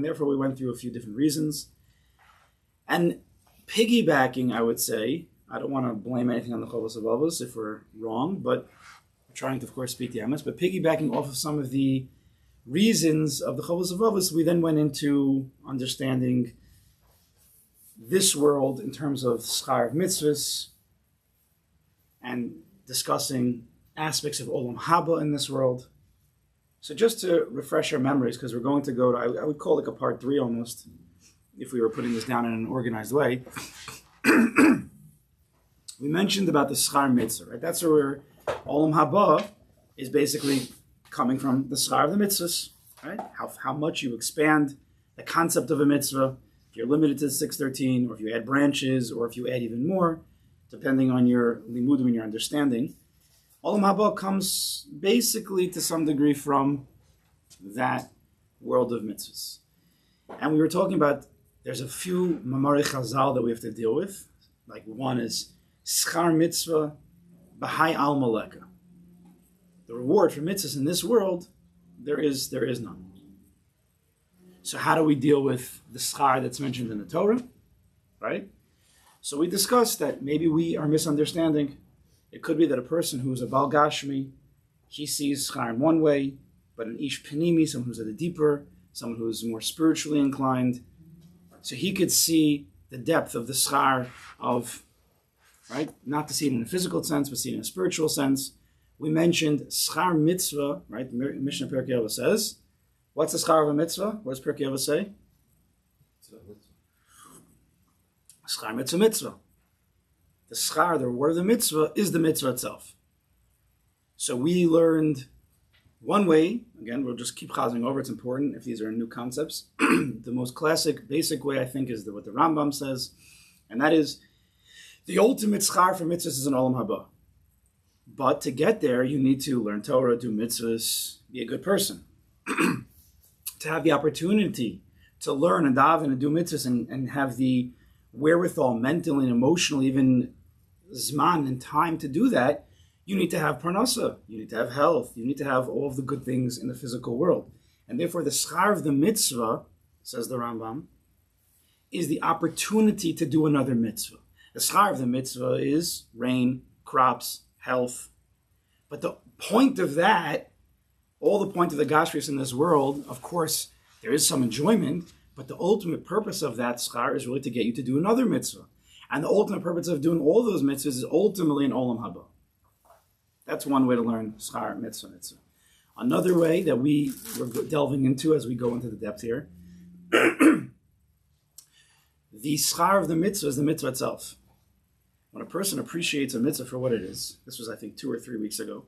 therefore we went through a few different reasons. And piggybacking, I would say, I don't want to blame anything on the Chovos HaLevavos if we're wrong, but we're trying to, of course, speak the emes. But piggybacking off of some of the reasons of the Chovos HaLevavos, we then went into understanding this world in terms of schar of mitzvahs and discussing aspects of olam haba in this world. So just to refresh our memories, because we're going to go to, I would call it like a part 3 almost, if we were putting this down in an organized way. We mentioned about the schar mitzvah, right? That's where olam haba is basically coming from the schar of the mitzvahs, right? How much you expand the concept of a mitzvah. If you're limited to 613, or if you add branches, or if you add even more, depending on your limudim and your understanding. Olam haba comes basically to some degree from that world of mitzvahs. And we were talking about, there's a few mamari chazal that we have to deal with. Like one is schar mitzvah b'hai al maleka. The reward for mitzvahs in this world, there is none. So how do we deal with the schar that's mentioned in the Torah, right? So we discussed that maybe we are misunderstanding. It could be that a person who is a Bal Gashmi, he sees schar in one way, but an Ish Panimi, someone who's at a deeper, someone who's more spiritually inclined, so he could see the depth of the schar of, right? Not to see it in a physical sense, but see it in a spiritual sense. We mentioned schar mitzvah, right? Mishnah Perkei Avos says, what's the schar of a mitzvah? What does Perkei Avos say? Schar mitzvah mitzvah. The schar, the reward of the mitzvah, is the mitzvah itself. So we learned one way, again, we'll just keep chazing over, it's important if these are new concepts. The most classic, basic way, I think, is what the Rambam says, and that is, the ultimate schar for mitzvahs is an olam haba. But to get there, you need to learn Torah, do mitzvahs, be a good person. To have the opportunity to learn and daven and do mitzvahs and have the wherewithal, mentally and emotionally, even zman and time to do that, you need to have parnasa, you need to have health, you need to have all of the good things in the physical world. And therefore the schar of the mitzvah, says the Rambam, is the opportunity to do another mitzvah. The schar of the mitzvah is rain, crops, health. But the point of that, all the point of the gashmius in this world, of course, there is some enjoyment, but the ultimate purpose of that schar is really to get you to do another mitzvah. And the ultimate purpose of doing all those mitzvahs is ultimately an olam haba. That's one way to learn schar mitzvah. Another way that we're delving into as we go into the depth here, the schar of the mitzvah is the mitzvah itself. When a person appreciates a mitzvah for what it is, this was I think 2 or 3 weeks ago,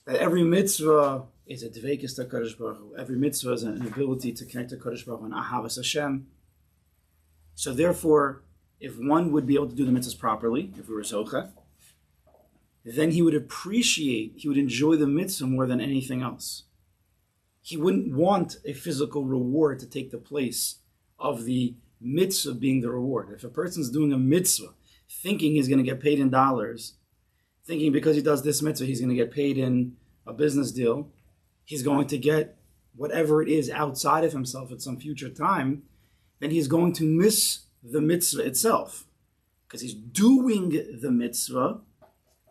that every mitzvah is a dveikis to Kadosh Baruch Hu. Every mitzvah is an ability to connect to Kadosh Baruch Hu and ahavas Hashem. So therefore, if one would be able to do the mitzvahs properly, if we were zocha, then he would enjoy the mitzvah more than anything else. He wouldn't want a physical reward to take the place of the mitzvah being the reward. If a person's doing a mitzvah, thinking he's going to get paid in dollars, thinking because he does this mitzvah he's going to get paid in a business deal, he's going to get whatever it is outside of himself at some future time, then he's going to miss the mitzvah itself. Because he's doing the mitzvah,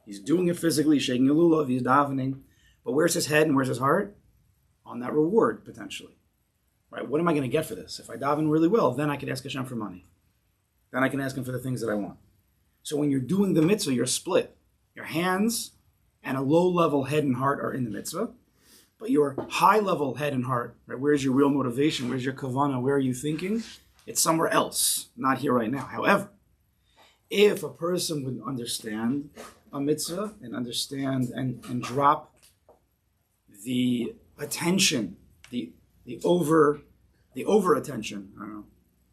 he's doing it physically, shaking a lulav, he's davening, but where's his head and where's his heart? On that reward, potentially. Right? What am I going to get for this? If I daven really well, then I can ask Hashem for money. Then I can ask him for the things that I want. So when you're doing the mitzvah, you're split. Your hands and a low-level head and heart are in the mitzvah, but your high-level head and heart, right? Where's your real motivation? Where's your kavanah? Where are you thinking? It's somewhere else, not here right now. However, if a person would understand a mitzvah and understand and drop the attention, the over attention, I don't know,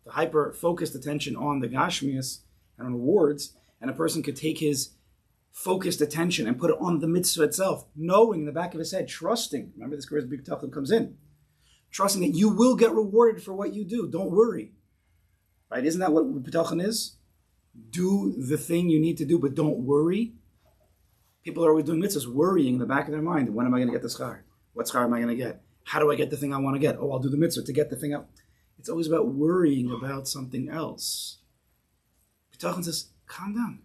the hyper-focused attention on the gashmias and on rewards, and a person could take his focused attention and put it on the mitzvah itself, knowing in the back of his head, trusting, remember this where big tachlim comes in, trusting that you will get rewarded for what you do. Don't worry. Right? Isn't that what bitachon is? Do the thing you need to do, but don't worry. People are always doing mitzvahs, worrying in the back of their mind. When am I going to get the schar? What schar am I going to get? How do I get the thing I want to get? Oh, I'll do the mitzvah to get the thing out. It's always about worrying about something else. Bitachon says, calm down.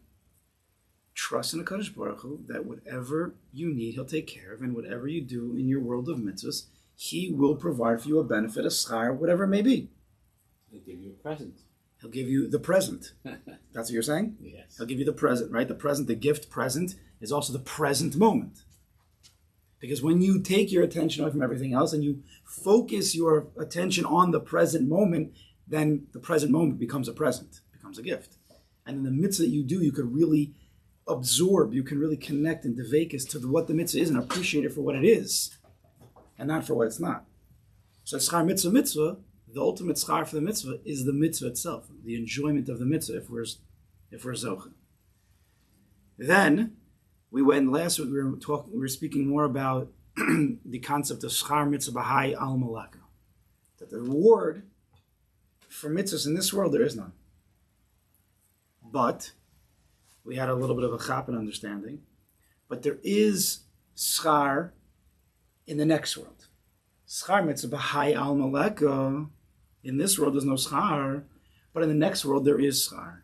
Trust in the Kadosh Baruch Hu that whatever you need, He'll take care of, and whatever you do in your world of mitzvahs, He will provide for you a benefit, a schar, whatever it may be. He'll give you a present. He'll give you the present. That's what you're saying? Yes. He'll give you the present, right? The present, the gift present is also the present moment. Because when you take your attention away from everything else and you focus your attention on the present moment, then the present moment becomes a present, becomes a gift. And in the mitzvah that you do, you could really absorb, you can really connect and devekas to what the mitzvah is and appreciate it for what it is and not for what it's not. So schar mitzvah, the ultimate schar for the mitzvah is the mitzvah itself, the enjoyment of the mitzvah if we're zocha. Then we went last week. We were speaking more about the concept of schar mitzvah b'hai al malaka, that the reward for mitzvahs in this world there is none. But we had a little bit of a chap and understanding, but there is schar in the next world. Schar mitzvah b'hai al malaka. In this world, there's no schar, but in the next world, there is schar.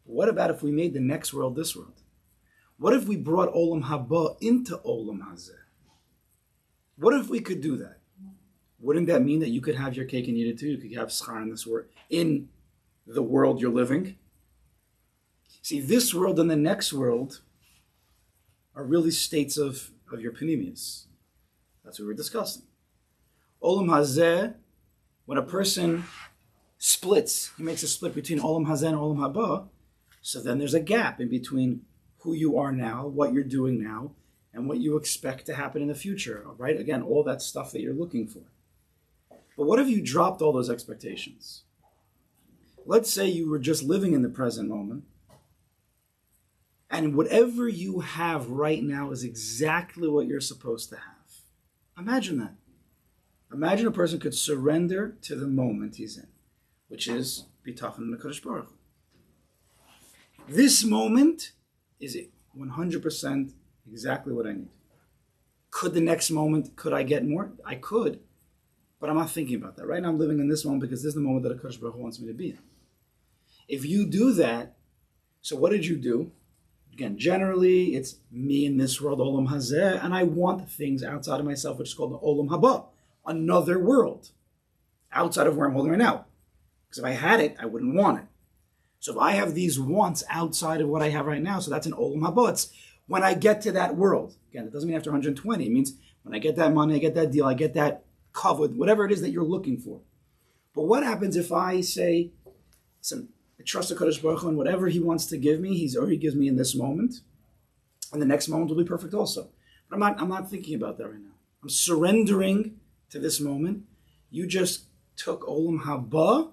What about if we made the next world this world? What if we brought Olam Haba into Olam Hazeh? What if we could do that? Wouldn't that mean that you could have your cake and eat it too? You could have schar in this world, in the world you're living. See, this world and the next world are really states of your panemius. That's what we're discussing. Olam Hazeh, when a person splits, he makes a split between Olam Hazeh and Olam Haba, so then there's a gap in between who you are now, what you're doing now, and what you expect to happen in the future, right? Again, all that stuff that you're looking for. But what if you dropped all those expectations? Let's say you were just living in the present moment, and whatever you have right now is exactly what you're supposed to have. Imagine that. Imagine a person could surrender to the moment he's in, which is bitachon in the Kadosh Baruch Hu. This moment is 100% exactly what I need. Could the next moment, could I get more? I could, but I'm not thinking about that. Right now I'm living in this moment because this is the moment that a Kadosh Baruch Hu wants me to be in. If you do that, so what did you do? Again, generally, it's me in this world, Olam Hazeh, and I want things outside of myself, which is called the Olam Haba, another world, outside of where I'm holding right now. Because if I had it, I wouldn't want it. So if I have these wants outside of what I have right now, so that's an Olam Haba. It's when I get to that world. Again, it doesn't mean after 120. It means when I get that money, I get that deal, I get that covered, whatever it is that you're looking for. But what happens if I say, listen, I trust the Kadosh Baruch Hu, and whatever He wants to give me, He's already gives me in this moment, and the next moment will be perfect also. But I'm not thinking about that right now. I'm surrendering to this moment. You just took Olam Haba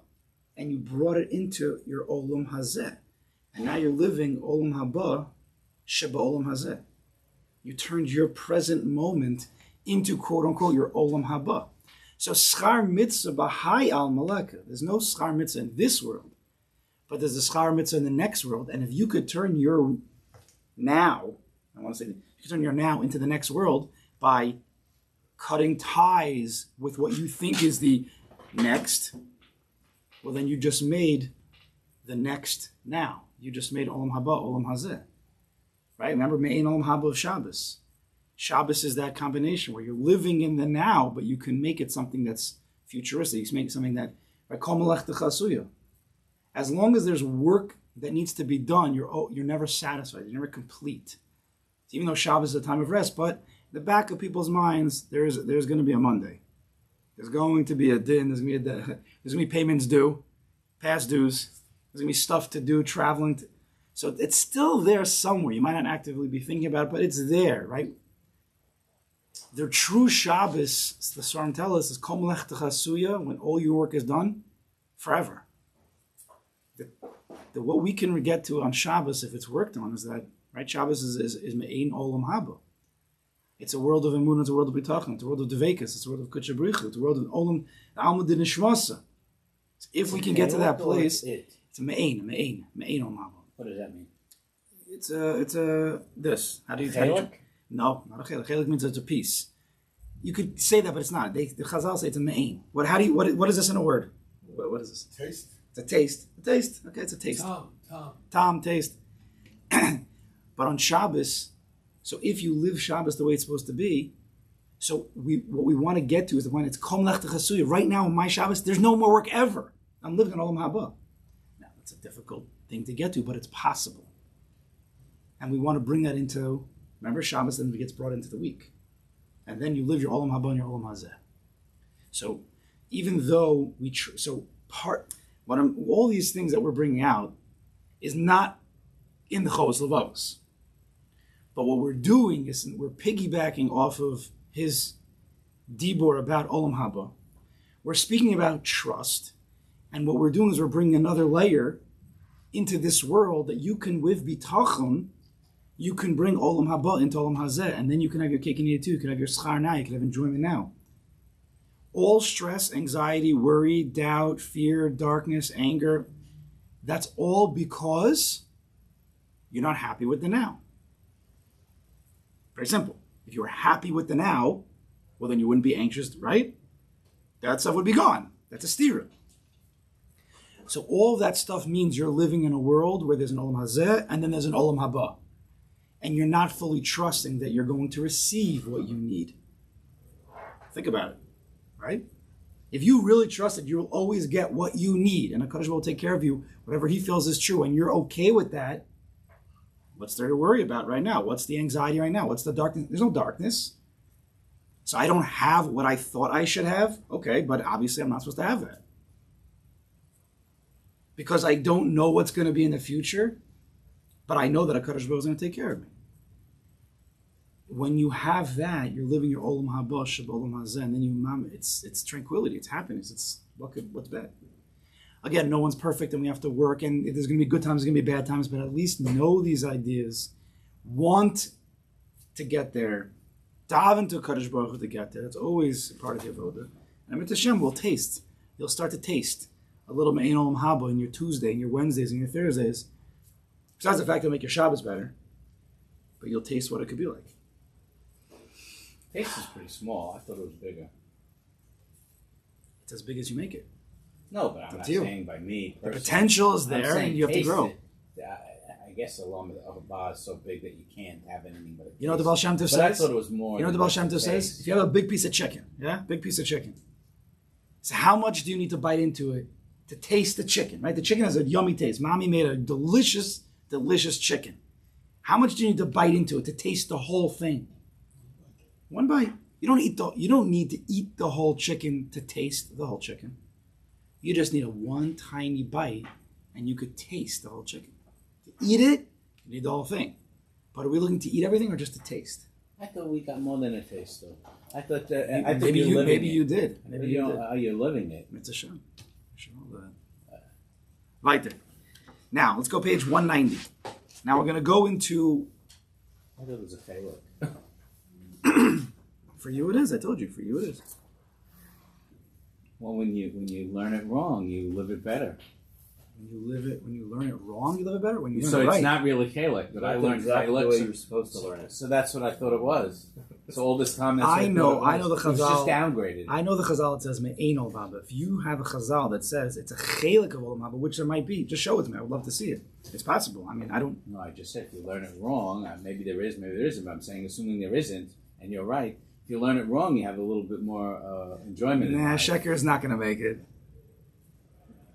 and you brought it into your Olam Hazeh, and now you're living Olam Haba Sheba Olam Hazeh. You turned your present moment into quote unquote your Olam Haba. So schar mitzvah b'hai al malaka. There's no schar mitzvah in this world, but there's a schar mitzvah in the next world. And if you could turn your now, I want to say, you could turn your now into the next world by cutting ties with what you think is the next, well, then you just made the next now. You just made Olam Haba, Olam Hazeh. Right? Remember, Me'ein Olam Haba of Shabbos. Shabbos is that combination where you're living in the now, but you can make it something that's futuristic. You can make it something that, right? Kol melechtacha asuya. As long as there's work that needs to be done, you're never satisfied. You're never complete. Even though Shabbos is a time of rest, but in the back of people's minds, there's going to be a Monday. There's going to be a din. There's going to be payments due, past dues. There's going to be stuff to do, traveling. So it's still there somewhere. You might not actively be thinking about it, but it's there, right? The true Shabbos, the Svarim tell us, is Kol melechtacha asuya, when all your work is done, forever. What we can get to on Shabbos, if it's worked on, is that, right? Shabbos is Me'ein Olam Haba. It's a world of Emunah, it's a world of Bitachon, it's a world of Devekas, it's a world of Kudsha B'richa, it's a world of Olam Alma D'Nishmasa. If we can get to that place, it's a Me'ein Olam Haba. What does that mean? It's a this. How do you say it? No, not a chelik. Chelik means it's a piece. You could say that, but it's not. The Chazal say it's a me'ein. What is this in a word? What is this? Taste. It's a taste. A taste. Okay, it's a taste. Tom, taste. But on Shabbos, so if you live Shabbos the way it's supposed to be, so what we want to get to is the point, it's Kom Lech Chasuya. Right now on my Shabbos, there's no more work ever. I'm living in Olam Haba. Now, it's a difficult thing to get to, but it's possible. And we want to bring that into, remember Shabbos then gets brought into the week. And then you live your Olam Haba and your Olam Hazeh. So even though all these things that we're bringing out is not in the Chovos Levavos. But what we're doing is we're piggybacking off of his dibur about Olam Haba. We're speaking about trust. And what we're doing is we're bringing another layer into this world that you can, with bitachon, you can bring Olam Haba into Olam Hazeh. And then you can have your cake and eat it too. You can have your schar now. You can have enjoyment now. All stress, anxiety, worry, doubt, fear, darkness, anger, that's all because you're not happy with the now. Very simple. If you were happy with the now, well, then you wouldn't be anxious, right? That stuff would be gone. That's a stira. So all of that stuff means you're living in a world where there's an Olam Hazeh and then there's an Olam Haba. And you're not fully trusting that you're going to receive what you need. Think about it, right? If you really trust that you'll always get what you need and HaKadosh Baruch Hu will take care of you, whatever he feels is true, and you're okay with that, what's there to worry about right now? What's the anxiety right now? What's the darkness? There's no darkness. So I don't have what I thought I should have. Okay, but obviously I'm not supposed to have that. Because I don't know what's going to be in the future, but I know that HaKadosh Baruch Hu is going to take care of me. When you have that, you're living your Olam Haba, Sheb Olam Hazeh, and then it's tranquility, it's happiness, it's what's bad. Again, no one's perfect and we have to work, and there's going to be good times, there's going to be bad times, but at least know these ideas, want to get there, daven to HaKadosh Baruch Hu to get there. That's always part of the avodah. And Amit Hashem will taste. You'll start to taste a little Me'ein Olam Haba in your Tuesday, and your Wednesdays, and your Thursdays. Besides the fact it'll make your Shabbos better, but you'll taste what it could be like. Taste is pretty small. I thought it was bigger. It's as big as you make it. No, but I'm not saying by me personally. The potential is there, and you have to grow. I guess the Olam Haba is so big that you can't have anything but a taste. You know what the Baal Shem Tov says? But I thought it was more. You know what the Baal Shem Tov says? If you have a big piece of chicken, big piece of chicken. So how much do you need to bite into it to taste the chicken, right? The chicken has a yummy taste. Mommy made a delicious, delicious chicken. How much do you need to bite into it to taste the whole thing? One bite. You don't need to eat the whole chicken to taste the whole chicken. You just need one tiny bite, and you could taste the whole chicken. To eat it, you need the whole thing. But are we looking to eat everything or just to taste? I thought we got more than a taste, though. I thought maybe you did. Maybe you're living it. It's a show. Weiter. Now let's go page 190. Now we're going to go into. I thought it was a failure. For you it is. I told you. For you it is. Well, when you learn it wrong, you live it better. When you learn it wrong, you live it better. When you learn so it right. it's not really Chalik, but I learned exactly Chalik. the way you're supposed to learn it. So that's what I thought it was. So all this time, I know the Chazal. It's just downgraded. I know the Chazal that says Me'ein Olam Haba. If you have a Chazal that says it's a Chalik of Olam Haba, which there might be, just show it to me. I would love to see it. It's possible. I mean, I don't. No, I just said if you learn it wrong, maybe there is, maybe there isn't. But I'm saying, assuming there isn't, and you're right. If you learn it wrong, you have a little bit more enjoyment. Nah, Sheker is not going to make it.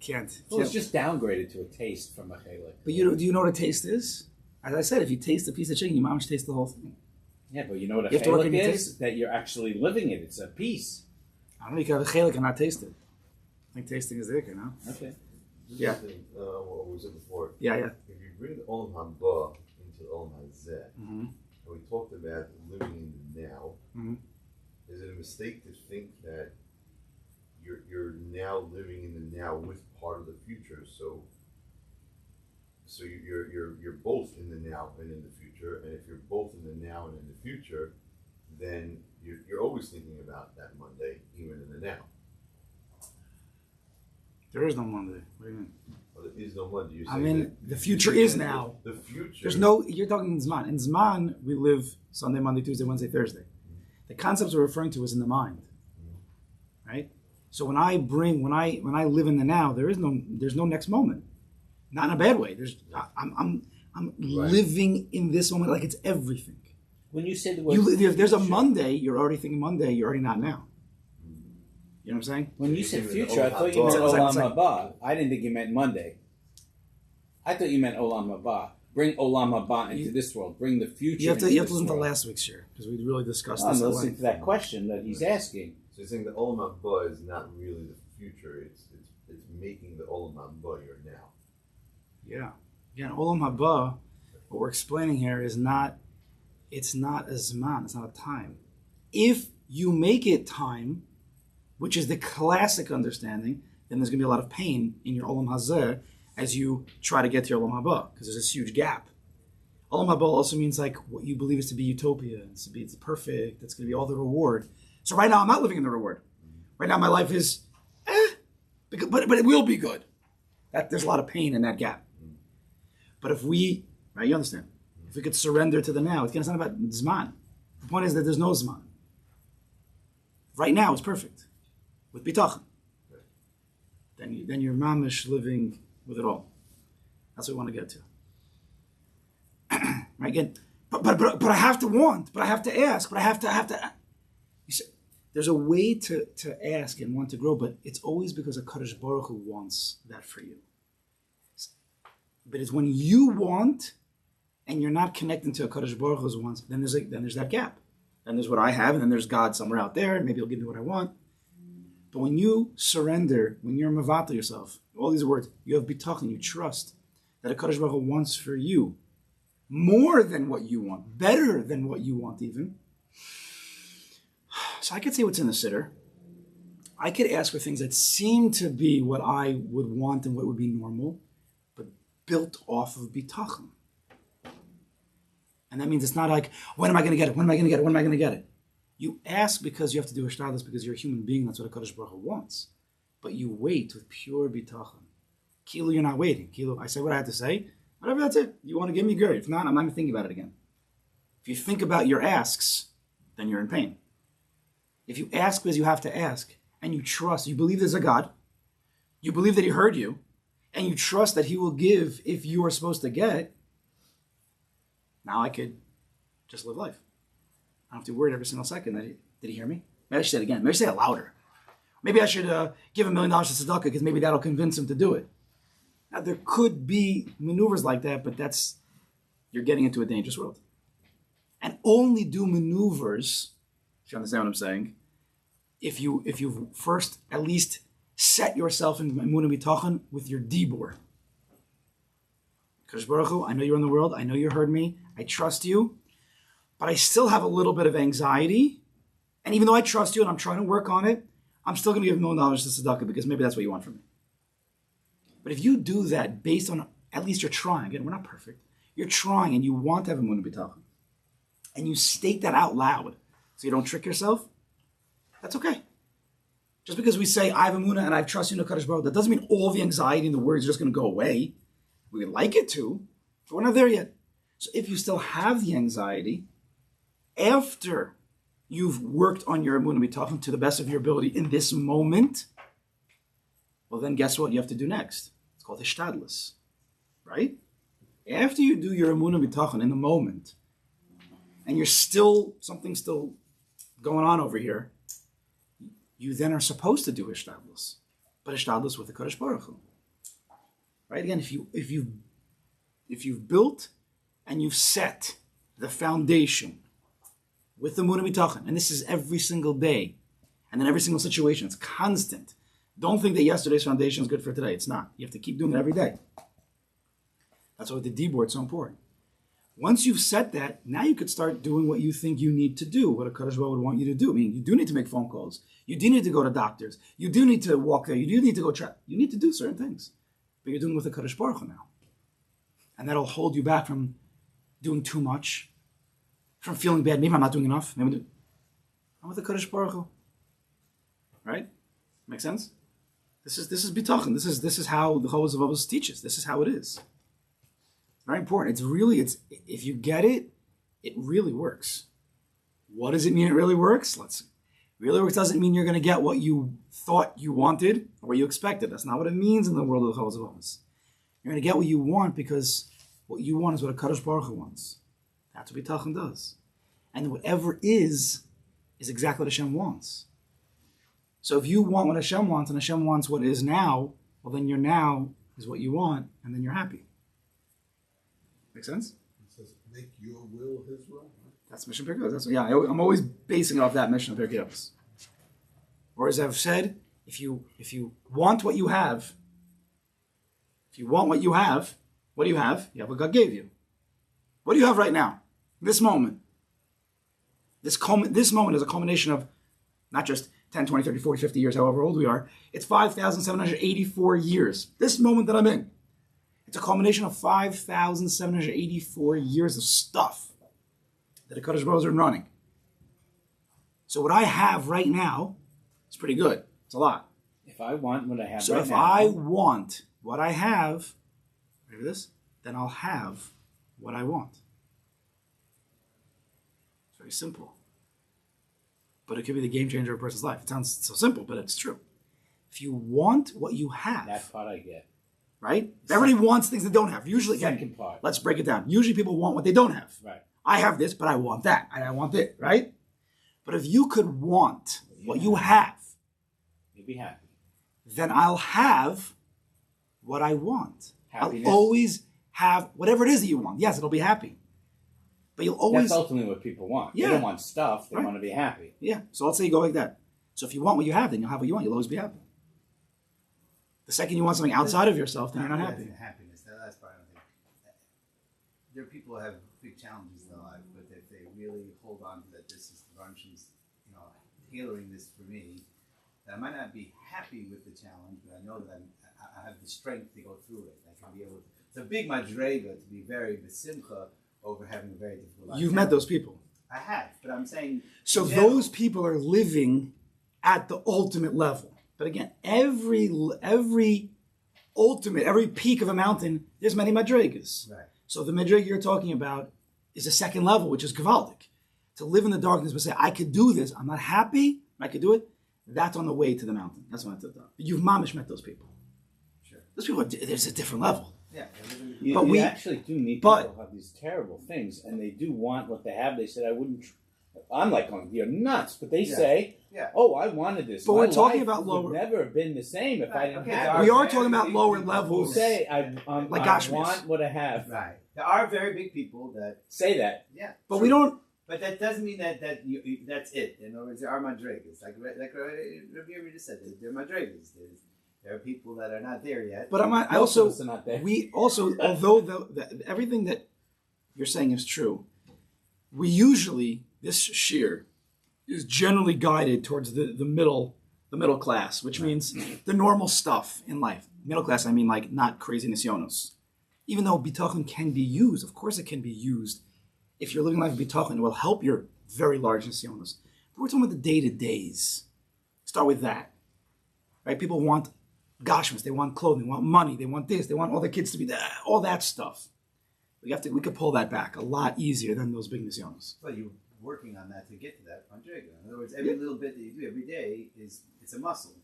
Can't. Well, it's just downgraded to a taste from a chalik. But do you know what a taste is? As I said, if you taste a piece of chicken, you might taste the whole thing. Yeah, but you know what a chalik is? That you're actually living it. It's a piece. I don't know. You can have a chalik and not taste it. I think tasting is there, you know? Okay. Yeah. What we said before. Yeah. If you bring the Olam Haba into Olam Hazeh, and we talked about living in the now, is it a mistake to think that you're now living in the now with part of the future? So you're both in the now and in the future, and if you're both in the now and in the future, then you're always thinking about that Monday, even in the now. There is no Monday. What do you mean? Well, there is no Monday. I mean, the future is now. The future. There's no. You're talking in Zman. In Zman, we live Sunday, Monday, Tuesday, Wednesday, Thursday. The concepts we're referring to is in the mind, right? So when I live in the now, there's no next moment. Not in a bad way. I'm living in this moment like it's everything. When you say the word, if there's a Monday, you're already thinking Monday. You're already not now. You know what I'm saying? when you said future, I thought you meant Olam Haba. I didn't think you meant Monday. I thought you meant Olam Haba. Bring Olam Haba into this world. Bring the future. You have to listen to world. last week's share because we really discussed I'm this. listening to that question that he's asking. So you're saying the Olam Haba is not really the future. It's making the Olam Haba your now. Yeah. Again, Olam Haba, what we're explaining here is not, it's not a Zman, it's not a time. If you make it time, which is the classic understanding, then there's going to be a lot of pain in your Olam Hazeh as you try to get to your Olam Haba, because there's this huge gap. Olam Haba also means like what you believe is to be utopia, it's perfect, it's going to be all the reward. So right now I'm not living in the reward. Right now my life is, but it will be good. There's a lot of pain in that gap. But if we, right, you understand, if we could surrender to the now, it's not about Zman. The point is that there's no Zman. Right now is perfect. With bitachon. Then you're mamish living with it all. That's what we want to get to. Right, again, but I have to want, but I have to ask, but I have to. You see, there's a way to ask and want to grow, but it's always because a Kadosh Baruch Hu wants that for you. But it's when you want and you're not connecting to a Kadosh Baruch Hu's wants, then there's that gap. Then there's what I have, and then there's God somewhere out there, and maybe he'll give me what I want. But when you surrender, when you're mavata yourself, all these words, you have bitachon, you trust that a Kadosh Baruch Hu wants for you more than what you want, better than what you want even. So I could say what's in the siddur. I could ask for things that seem to be what I would want and what would be normal, but built off of bitachon. And that means it's not like, when am I going to get it? When am I going to get it? When am I going to get it? You ask because you have to do hishtadlus because you're a human being. That's what a Kadosh Baruch Hu wants. But you wait with pure bitachon. Kilu, you're not waiting. Kilu, I said what I had to say. Whatever, that's it. You want to give me good. If not, I'm not going to think about it again. If you think about your asks, then you're in pain. If you ask because you have to ask, and you trust, you believe there's a God, you believe that he heard you, and you trust that he will give if you are supposed to get, now I could just live life. I don't have to worry every single second that did he hear me? Maybe I should say it again. Maybe I should say it louder. Maybe I should give $1 million to tzedakah because maybe that'll convince him to do it. Now there could be maneuvers like that, but you're getting into a dangerous world. And only do maneuvers, if you understand what I'm saying, if you first at least set yourself in emunah bitachon with your dibur. Kadosh Baruch Hu, I know you're in the world. I know you heard me. I trust you. But I still have a little bit of anxiety. And even though I trust you and I'm trying to work on it, I'm still going to give $1 million to tzedakah because maybe that's what you want from me. But if you do that based on, at least you're trying. Again, we're not perfect. You're trying and you want to have emunah bitachon. And you state that out loud so you don't trick yourself, that's okay. Just because we say, I have emunah and I trust you in Kadosh Baruch Hu, that doesn't mean all the anxiety in the words are just going to go away. We would like it to, but we're not there yet. So if you still have the anxiety, after you've worked on your emunah bitachon to the best of your ability in this moment, well then guess what you have to do next? It's called hishtadlus, right? After you do your emunah bitachon in the moment, and something's still going on over here, you then are supposed to do hishtadlus, but hishtadlus with the Kadosh Baruch Hu. Right? Again, if you've built and you've set the foundation with the emunah bitachon, and this is every single day, and then every single situation, it's constant. Don't think that yesterday's foundation is good for today. It's not. You have to keep doing it every day. That's why the D-board is so important. Once you've set that, now you could start doing what you think you need to do, what a Kadosh Baruch Hu would want you to do. I mean, you do need to make phone calls. You do need to go to doctors. You do need to walk there. You do need to go travel. You need to do certain things. But you're doing it with the Kadosh Baruch Hu now. And that'll hold you back from doing too much, from feeling bad. Maybe I'm not doing enough. I'm with the Kadosh Baruch Hu. Right? Make sense? This is bitachon. This is how the Chovos HaLevavos teaches. This is how it is. Very important. It's if you get it, it really works. What does it mean it really works? Real works doesn't mean you're going to get what you thought you wanted or what you expected. That's not what it means in the world of the Chavos Avos. You're going to get what you want because what you want is what a Kadosh Baruch Hu wants. That's what Bitachon does. And whatever is exactly what Hashem wants. So if you want what Hashem wants and Hashem wants what is now, well then your now is what you want and then you're happy. Make sense? It says, make your will his will. That's Mishnah Pirkei. That's I'm always basing it off that Mishnah Pirkei. Or as I've said, if you want what you have, what do you have? You have what God gave you. What do you have right now? This moment. This moment is a culmination of not just 10, 20, 30, 40, 50 years, however old we are. It's 5,784 years. This moment that I'm in. It's a culmination of 5,784 years of stuff that the Kadosh Baruch Hu is running. So what I have right now is pretty good. It's a lot. If I want what I have so right if now. I want what I have, ready for this? Then I'll have what I want. It's very simple. But it could be the game changer of a person's life. It sounds so simple, but it's true. If you want what you have. That part I get. Right? Everybody wants things they don't have. Usually, second part. Let's break it down. Usually people want what they don't have. Right. I have this, but I want that. And I want it, right? But if you could want what you have, you'll be happy. Then I'll have what I want. Happiness. I'll always have whatever it is that you want. Yes, it'll be happy. But you'll always... That's ultimately what people want. Yeah. They don't want stuff. They right. want to be happy. Yeah. So let's say you go like that. So if you want what you have, then you'll have what you want. You'll always be happy. The second you want something outside of yourself, then you're not happy. Happiness. That's part I don't think. There are people who have big challenges in their life, but if they really hold on to that, this is the Baruch's, tailoring this for me, that I might not be happy with the challenge, but I know that I have the strength to go through it. I can be able to. It's a big madrega to be very besimcha over having a very difficult life. You've met those people. I have, but I'm saying. So those people are living at the ultimate level. But again, every peak of a mountain, there's many madrigas. Right. So the madriga you're talking about is a second level, which is gavaldik. To live in the darkness but say, I could do this, I'm not happy, I could do it, that's on the way to the mountain. That's what I'm talking about. You've mamish met those people. Sure. Those people, there's a different level. Yeah. You actually do meet people who have these terrible things, and they do want what they have. They said, I wouldn't... I'm like going, you're nuts. But they say, oh, I wanted this. But My we're talking life about lower... would never have been the same if I didn't have it. We are talking about lower levels. Who say, I want what I have. Right. There are very big people that... Say that. Yeah. But we don't... But that doesn't mean that that's it. In other words, there are madrigas. Like Rabbi just said, there are madrigas. There are people that are not there yet. But although everything that you're saying is true, we usually, this shear is generally guided towards the middle class, which means the normal stuff in life. Middle class, I mean like not crazy nisyonos. Even though bitachon can be used, of course it can be used. If you're living life of bitachon, it will help your very large nisyonos. But we're talking about the day-to-days. Start with that. Right? People want gashmas, they want clothing, they want money, they want this, they want all their kids to be there, all that stuff. We could pull that back a lot easier than those big nisyonos. Well, you're working on that to get to that madriga. In other words, every little bit that you do every day it's a muscle.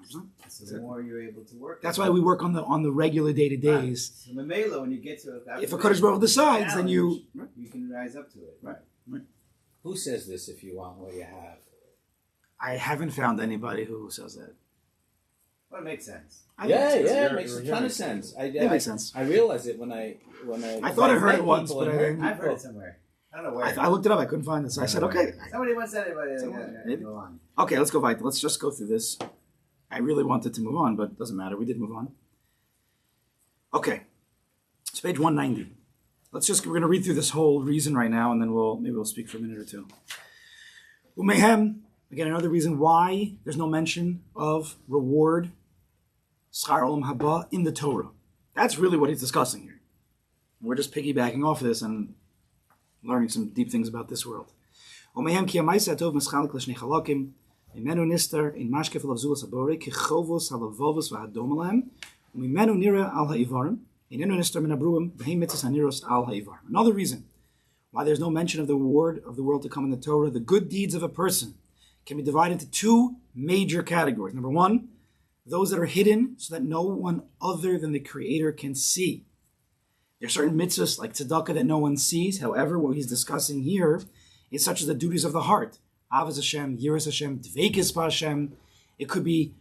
100%. So the more you're able to work. That's why we work on the regular day-to-days. So Mamela, when you get to if a Kadosh Baruch Hu decides, then you can rise up to it. Right. Who says this if you want what you have? I haven't found anybody who says that. Well, it makes sense. It makes a ton of sense. It makes sense. I realize it when I thought I heard it once, but I've heard it somewhere. I don't know where. I looked it up. I couldn't find it, so I said, okay. Somebody once said it, but maybe. go on. Okay, let's go back. Let's just go through this. I really wanted to move on, but it doesn't matter. We did move on. Okay, it's page 190. We're going to read through this whole reason right now, and then maybe we'll speak for a minute or two. Umehem, again, another reason why there's no mention of reward, Shaar Olam Haba, in the Torah. That's really what he's discussing here. We're just piggybacking off of this and learning some deep things about this world. Umehem ki ha'maaseh hatov mischalik l'shnei chalakim, Imenu nister in mashkef lavzulas abore kechovos halavovos v'hadom alahem, umimenu nira al ha'ivarim, inenu nister min abruim v'heim mitzvos haniros al ha'ivarim. Another reason why there's no mention of the reward of the world to come in the Torah, the good deeds of a person can be divided into two major categories. Number one, those that are hidden so that no one other than the Creator can see. There are certain mitzvahs like tzedakah that no one sees. However, what he's discussing here is such as the duties of the heart. Avos Hashem, Yiras Hashem, Dveikis B'Hashem. It could be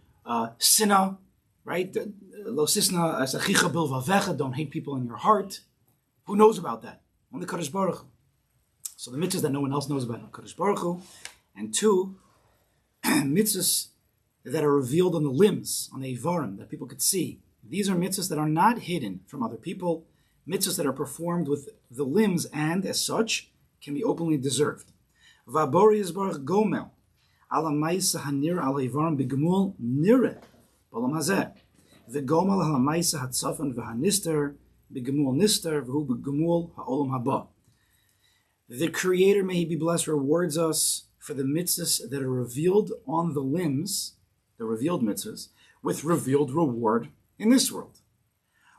sinah, right? Lo sisna asachicha bilvavecha. Don't hate people in your heart. Who knows about that? Only Kadosh Baruch Hu. So the mitzvahs that no one else knows about, Kadosh Baruch Hu. And two, mitzvahs that are revealed on the limbs, on the Ivarim, that people could see. These are mitzvahs that are not hidden from other people, mitzvahs that are performed with the limbs and, as such, can be openly deserved. V'abori yizbarach gomel, ala ma'isa hanir ala Ivarim b'gemul nire, b'olam hazeh. V'gomel ala ma'isa hatzafan v'hanister, b'gemul nister, v'hu b'gemul ha'olam haba. The Creator, may He be blessed, rewards us for the mitzvahs that are revealed on the limbs, the revealed mitzvahs, with revealed reward in this world.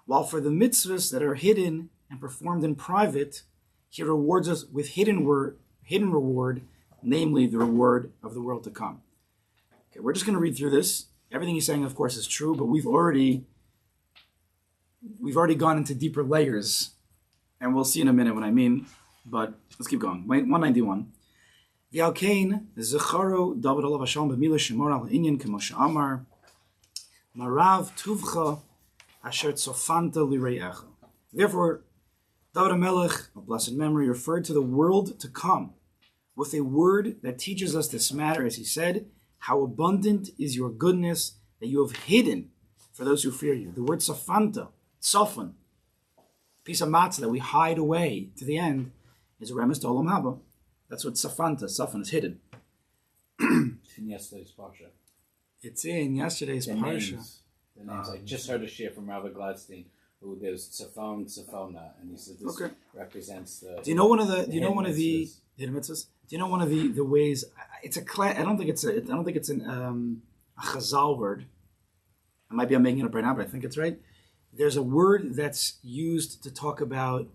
While for the mitzvahs that are hidden and performed in private, He rewards us with hidden reward, namely the reward of the world to come. Okay, we're just going to read through this. Everything he's saying, of course, is true, but we've already gone into deeper layers, and we'll see in a minute what I mean. But let's keep going. 191. V'alkein zecharo David olav Hashem b'mila shemor al inyan k'mo she'amar marav tuvcha asher tzofanta lirei'echa. Therefore, David HaMelech, of blessed memory, referred to the world to come with a word that teaches us this matter, as he said, how abundant is your goodness that you have hidden for those who fear you. The word tzofanta, tzofan, piece of matzah that we hide away to the end, is a remes to Olam Haba. That's what safanta, safan, is hidden. It's in yesterday's parsha. It's in yesterday's parsha. The names. I just heard a share from Rabbi Gladstein, who there's Tzafon, Tzafona, and he said this represents the. Do you know one of the mitzvahs? Do you know one of the ways? It's a I don't think it's a Chazal word. I might be making it up right now, but I think it's right. There's a word that's used to talk about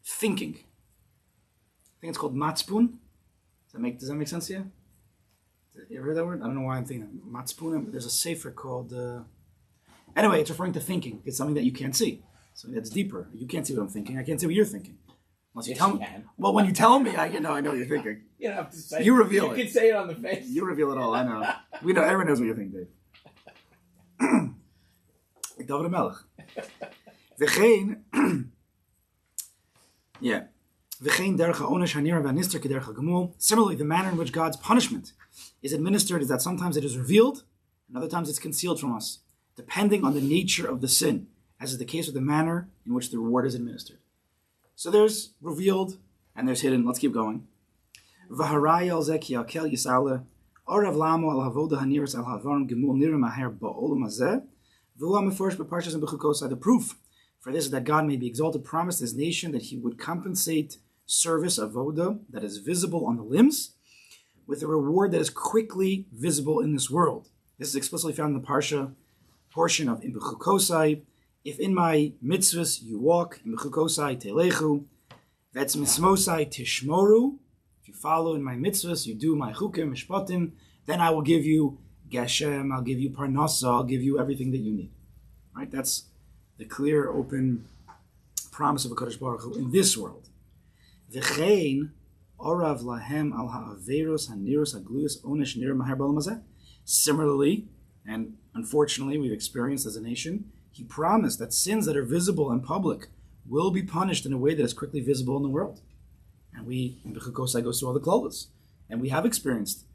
thinking. I think it's called matspun. Does that make sense to you? You ever heard that word? I don't know why I'm thinking matspun. There's a sefer called. Anyway, it's referring to thinking. It's something that you can't see. Something that's deeper. You can't see what I'm thinking. I can't see what you're thinking. Unless you tell me. Well, when you tell me, I know what you're thinking. You don't have to say. You reveal it. You can say it on the face. You reveal it all. I know. We know. Everyone knows what you think, Dave. David HaMelech. V'chein. Yeah. Similarly, the manner in which God's punishment is administered is that sometimes it is revealed and other times it's concealed from us, depending on the nature of the sin, as is the case with the manner in which the reward is administered. So there's revealed and there's hidden. Let's keep going. The proof for this is that God may be exalted promised His nation that He would compensate service avoda that is visible on the limbs with a reward that is quickly visible in this world. This is explicitly found in the parsha portion of Imbechukosai. If in my mitzvahs you walk, Imbechukosai telechu, Vetz mismosai tishmoru. If you follow in my mitzvahs, you do my chukim, mishpatim, then I will give you geshem, I'll give you parnasa, I'll give you everything that you need. Right? That's the clear, open promise of a Kadosh Baruch Hu in this world. V'chein orav lahem al ha'averos ha'niros ha'gluyos onesh nir maher b'olam hazeh. Similarly, and unfortunately we've experienced as a nation, He promised that sins that are visible and public will be punished in a way that is quickly visible in the world. And we, in Bechukosai, goes through all the klalos. And we have experienced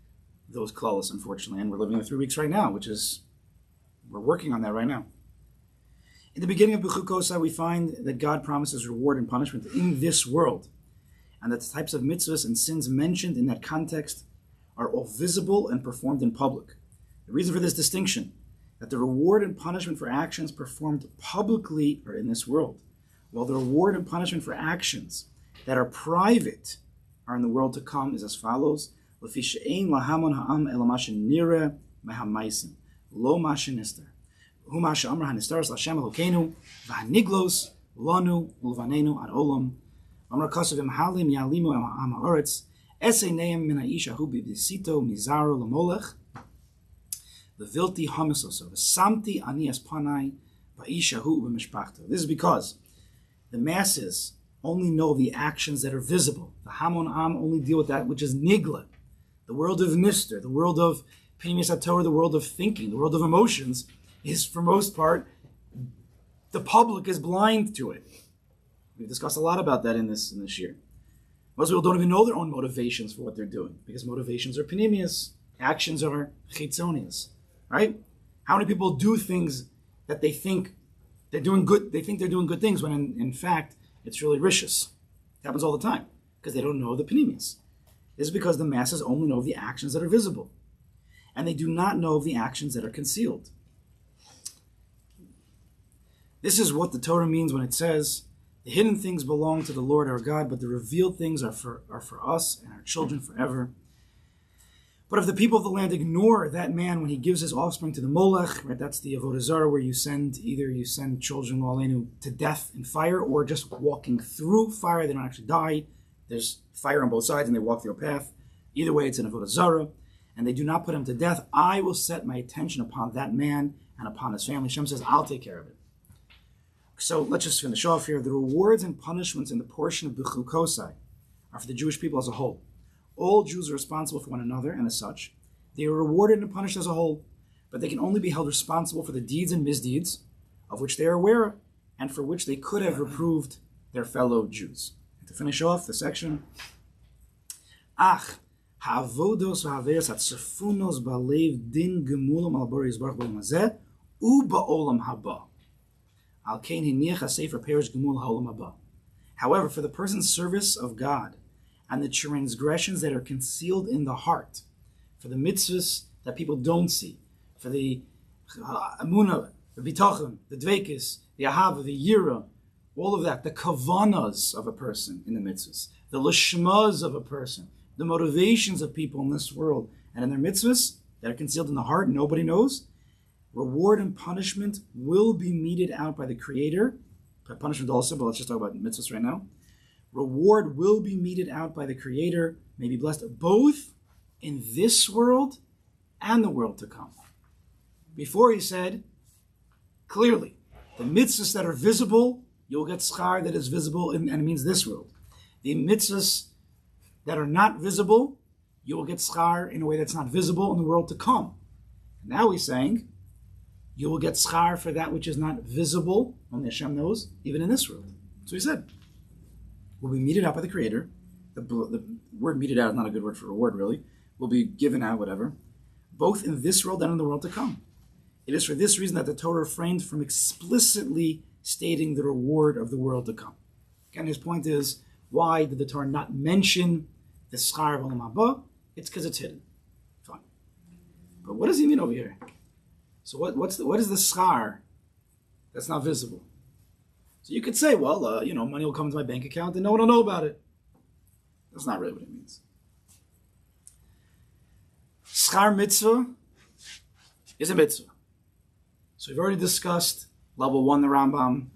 those klalos, unfortunately, and we're living the 3 weeks right now, we're working on that right now. In the beginning of Bechukosai, we find that God promises reward and punishment in this world, and that the types of mitzvahs and sins mentioned in that context are all visible and performed in public. The reason for this distinction, that the reward and punishment for actions performed publicly are in this world, while the reward and punishment for actions that are private are in the world to come, is as follows: Lefi she'ein lahamon ha'am ela ma shenireh mehamaisim, lo ma shenister. Huma she'amar hanistaros l'Hashem Elokeinu v'haniglos lanu ulvanenu ad olam. Amar kasav imhalim yalimu am ha'aretz Ese neim min ha'isha hu b'visito mizaro l'molech v'vilti hamisoso v'samti ani es panai v'isha hu v'mishpachto. This is because the masses only know the actions that are visible. The Hamon Am only deal with that which is nigla, the world of Nister, the world of Pnimis HaTorah, the world of thinking, the world of emotions, is for most part, the public is blind to it. We've discussed a lot about that in this year. Most people don't even know their own motivations for what they're doing, because motivations are Pnimius, actions are Chitzonius, right? How many people do things that they think they're doing good, they think they're doing good things, when in fact, it's really rishus. It happens all the time, because they don't know the Pnimius. This is because the masses only know the actions that are visible, and they do not know the actions that are concealed. This is what the Torah means when it says, the hidden things belong to the Lord our God, but the revealed things are for us and our children forever. But if the people of the land ignore that man when he gives his offspring to the Molech, right, that's the Avodah Zarah, where you send children to death in fire, or just walking through fire, they don't actually die. There's fire on both sides and they walk through a path. Either way, it's an Avodah Zarah, and they do not put him to death. I will set my attention upon that man and upon his family. Hashem says, I'll take care of it. So let's just finish off here. The rewards and punishments in the portion of B'chukosai are for the Jewish people as a whole. All Jews are responsible for one another, and as such, they are rewarded and punished as a whole, but they can only be held responsible for the deeds and misdeeds of which they are aware and for which they could have reproved their fellow Jews. And to finish off the section, Ach, ha'avodos v'haveres hatzefunos ba'lev din gemulam al bori yizbarach b'olam hazeh u ba'olam haba. However, for the person's service of God and the transgressions that are concealed in the heart, for the mitzvahs that people don't see, for the amunah, the bitachon, the dveikis, the ahava, the yira, all of that, the kavanas of a person in the mitzvahs, the lishmas of a person, the motivations of people in this world and in their mitzvahs that are concealed in the heart, nobody knows. Reward and punishment will be meted out by the Creator. Punishment also, but let's just talk about mitzvahs right now. Reward will be meted out by the Creator, may be blessed both in this world and the world to come. Before he said, clearly, the mitzvahs that are visible, you'll get schar that is visible, and it means this world. The mitzvahs that are not visible, you will get schar in a way that's not visible in the world to come. Now he's saying, you will get schar for that which is not visible, only Hashem knows, even in this world. So he said, will be meted out by the Creator. The word meted out is not a good word for reward, really. Will be given out, whatever, both in this world and in the world to come. It is for this reason that the Torah refrained from explicitly stating the reward of the world to come. Again, his point is, why did the Torah not mention the schar of Olam Haba? It's because it's hidden. Fine. But what does he mean over here? So what is the schar that's not visible? So you could say, well, money will come into my bank account and no one will know about it. That's not really what it means. Schar mitzvah is a mitzvah. So we've already discussed level 1, the Rambam,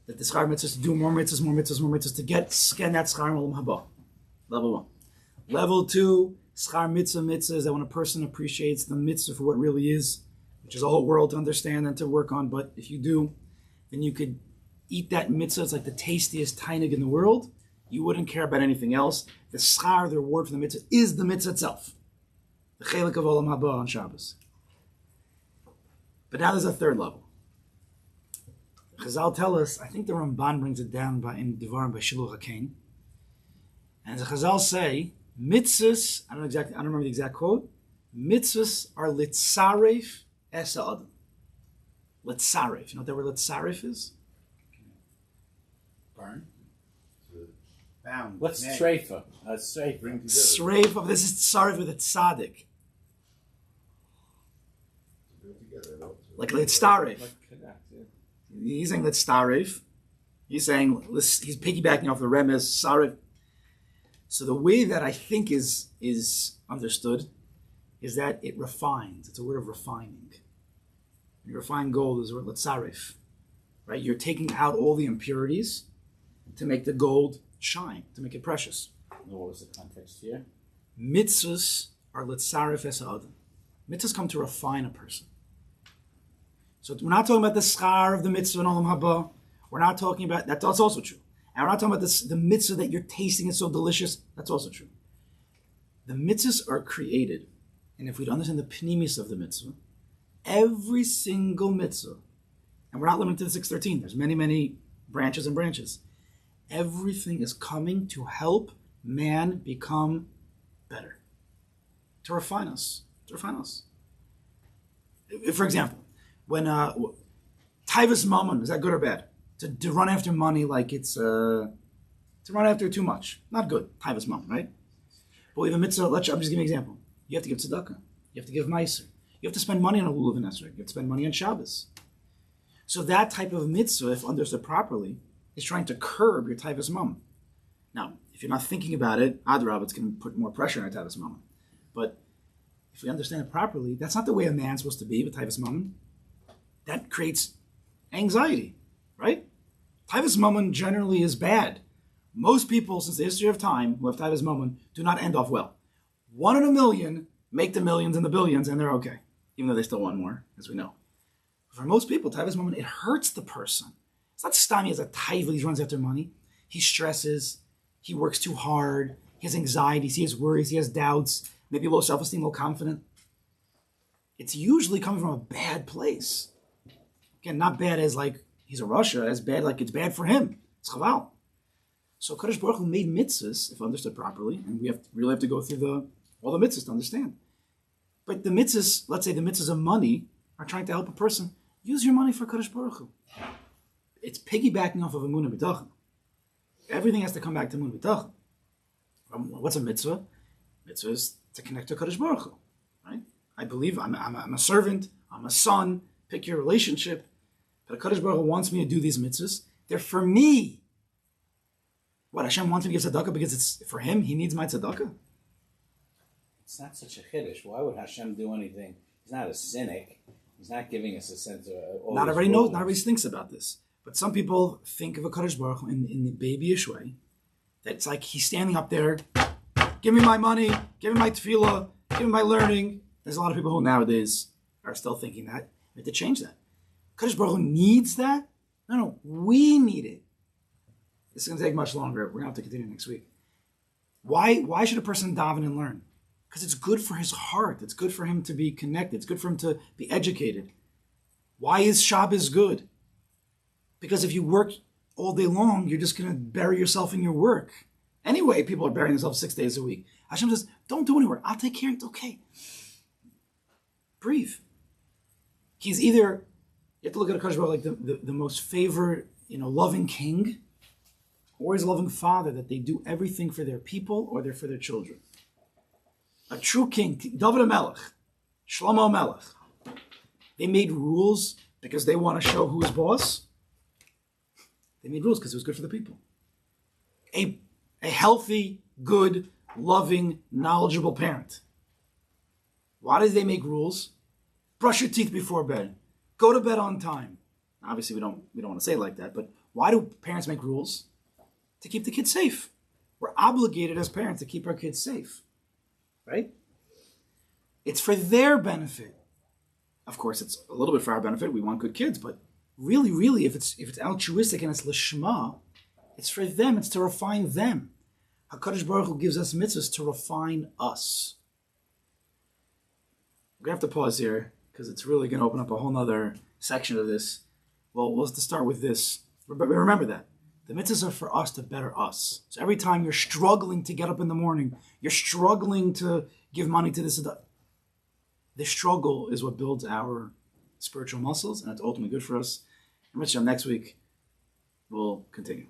that the schar mitzvah is to do more mitzvahs to get that schar in Olam Haba. Level 1. Level 2, schar mitzvah is that when a person appreciates the mitzvah for what it really is, which is a whole world to understand and to work on, but if you do, then you could eat that mitzvah. It's like the tastiest tainig in the world. You wouldn't care about anything else. The schar, the reward for the mitzvah, is the mitzvah itself. The chelik of Olam Haba on Shabbos. But now there's a third level. Chazal tell us, I think the Ramban brings it down in Devarim by Shiluch HaKain. And the Chazal say, mitzvahs, I don't remember the exact quote, mitzvahs are litzaref es ha'adam. Litzaref. You know what that word litzaref is? Burn. Bound. What's streifa? Streifa. Sreifa. This is tzaref with a tzaddik. Like litzaref. He's saying litzaref. He's saying, he's piggybacking off the remez, saref. So the way that I think is understood is that it refines. It's a word of refining. You refine gold is a word litzaref. Right? You're taking out all the impurities to make the gold shine, to make it precious. What was the context here? Mitzvahs are litzaref es ha'adam. Mitzvahs come to refine a person. So we're not talking about the schar of the mitzvah in Olam Haba. We're not talking about, that's also true. And we're not talking about the mitzvah that you're tasting is so delicious. That's also true. The mitzvahs are created. And if we'd understand the pnimis of the mitzvah, every single mitzvah, and we're not limited to the 613, there's many, many branches and branches. Everything is coming to help man become better. To refine us. To refine us. For example, when Taivas Mammon, is that good or bad? To run after money like it's, to run after too much. Not good. Taivas Mammon, right? But we have a mitzvah, I'm just giving you an example. You have to give tzedakah. You have to give meiser. You have to spend money on a lulav and esrog. You have to spend money on Shabbos. So that type of mitzvah, if understood properly, is trying to curb your Taivas Mammon. Now, if you're not thinking about it, Adrab, it's going to put more pressure on your Taivas Mammon. But if we understand it properly, that's not the way a man's supposed to be with Taivas Mammon. That creates anxiety, right? Taivas Mammon generally is bad. Most people, since the history of time, who have Taivas Mammon, do not end off well. 1 in a million make the millions and the billions, and they're okay, even though they still want more, as we know. For most people, Taivas Mammon, it hurts the person. It's not Stami as a taiva, he runs after money. He stresses, he works too hard, he has anxieties, he has worries, he has doubts, maybe low self-esteem, low confidence. It's usually coming from a bad place. Again, not bad as like he's a Russia, as bad like it's bad for him. It's chaval. So Kadosh Baruch Hu made mitzvahs, if understood properly, and we really have to go through all the mitzvahs to understand. But the mitzvahs, let's say the mitzvahs of money, are trying to help a person use your money for Kadosh Baruch Hu. It's piggybacking off of Emunah B'tachon. Everything has to come back to Emunah B'tachon. What's a mitzvah? Mitzvah is to connect to Kadosh Baruch Hu, right? I believe I'm a servant, I'm a son, pick your relationship. But Kadosh Baruch Hu wants me to do these mitzvahs. They're for me. What, Hashem wants me to give tzedakah because it's for him? He needs my tzedakah? It's not such a chiddush. Why would Hashem do anything? He's not a cynic. He's not giving us a sense of... Not everybody knows, not everybody thinks about this. But some people think of a Kadosh Baruch Hu in the babyish way. That it's like he's standing up there, give me my money, give me my tefillah, give me my learning. There's a lot of people who nowadays are still thinking that. We have to change that. Kadosh Baruch Hu needs that? No, we need it. This is going to take much longer. We're going to have to continue next week. Why should a person daven and learn? Because it's good for his heart. It's good for him to be connected. It's good for him to be educated. Why is Shabbos good? Because if you work all day long, you're just going to bury yourself in your work. Anyway, people are burying themselves 6 days a week. Hashem says, don't do any work. I'll take care of it. Okay. Breathe. He's either, you have to look at a Kadosh Baruch Hu like the most favored, loving king, or he's a loving father that they do everything for their people or they're for their children. A true king, David HaMelech, Shlomo HaMelech, they made rules because they want to show who's boss. They made rules because it was good for the people. A healthy, good, loving, knowledgeable parent. Why did they make rules? Brush your teeth before bed. Go to bed on time. Obviously, we don't want to say it like that, but why do parents make rules? To keep the kids safe. We're obligated as parents to keep our kids safe. Right? It's for their benefit. Of course, it's a little bit for our benefit. We want good kids, but really, if it's altruistic and it's lishma, it's for them. It's to refine them. HaKadosh Baruch Hu gives us mitzvahs to refine us. We're going to have to pause here because it's really going to open up a whole nother section of this. Well, let's start with this. But remember that. The mitzvahs are for us to better us. So every time you're struggling to get up in the morning, you're struggling to give money to this. The struggle is what builds our spiritual muscles, and it's ultimately good for us. And next week, we'll continue.